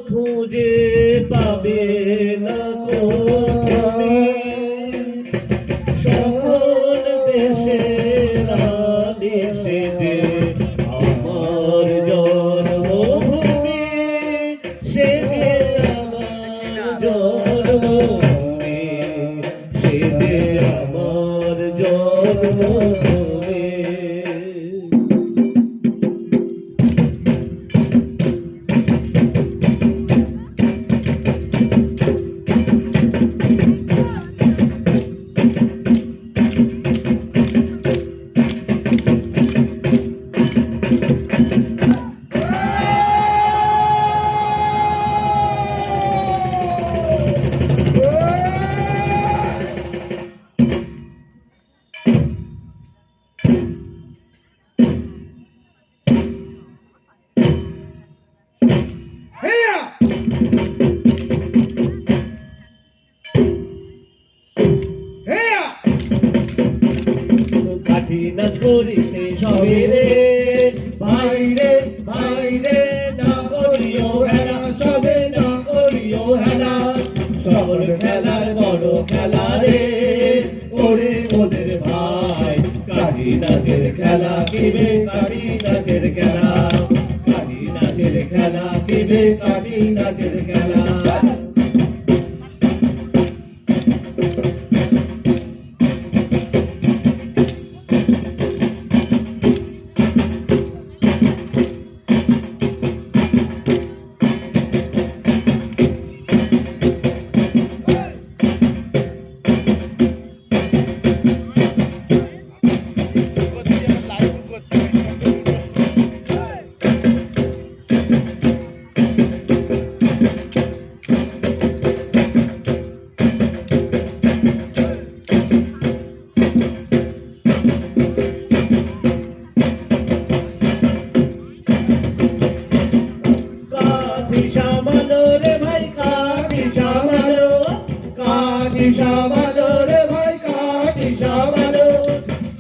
খুঁজে পাবে না কো তুমি, সকল দেশের রানী সেজে আমার জন্মভূমি, সেজে আমার জন্মভূমি, সেজে আমার জন্মভূমি। কাঠি নাচ করিতে সবে রে ভাইরে ভাইরে, না করিও হেলা সবে, না করিও হেলা, সকল খেলার বড় খেলা রে ওরে ওদের ভাই। কাঠি নাচের খেলা কিবে, কাঠি নাচের খেলা, কাঠি নাচের খেলা কিবে, কাঠি নাচের খেলা। সামালো রে ভাই, কাঠি সামালো,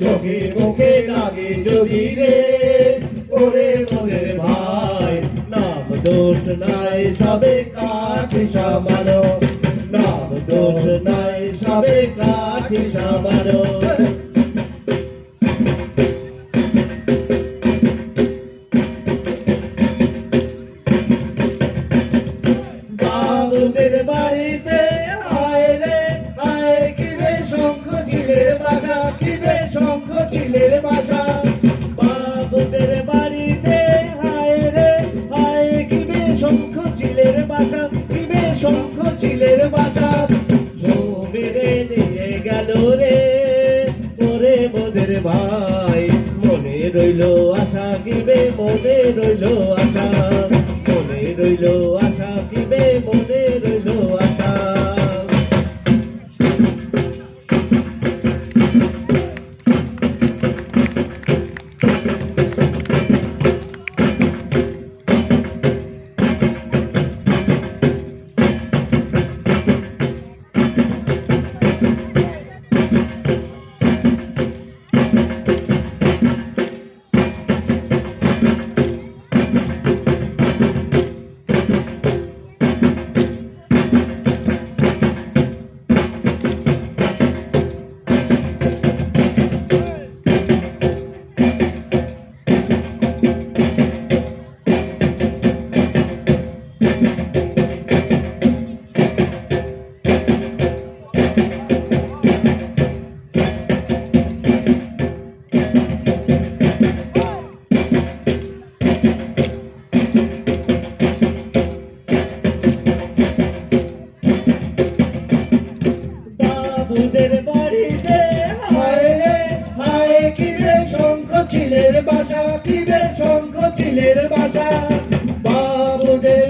চোখে মুখে লাগে যদি রে ওরে ওদের ভাই। নাম দোষ নাই সবে কাঠি সামালো, নাম দোষ নাই সবে কাঠি সামালো। বাবুদের বাড়িতে আয় রে আয়, কিবে শঙ্খ চিলের বাসা, কিবে শঙ্খ চিলের বাসা। বাবুদের বাড়িতে আয় রে আয়, কিবে শঙ্খ চিলের বাসা, কিবে শঙ্খ চিলের বাসা। ছবিরে নিয়ে গেল রে ওরে মোদের ভাই, মনে রইল আশা কিবে, মনে রইল আশা, মনে রইল আশা কিবে, মনে রইল আশা। বাবুদের বাড়িতে হায় রে হায়, কিবে শঙ্খ চিলের বাসা, কিবে শঙ্খ চিলের বাসা। বাবুদের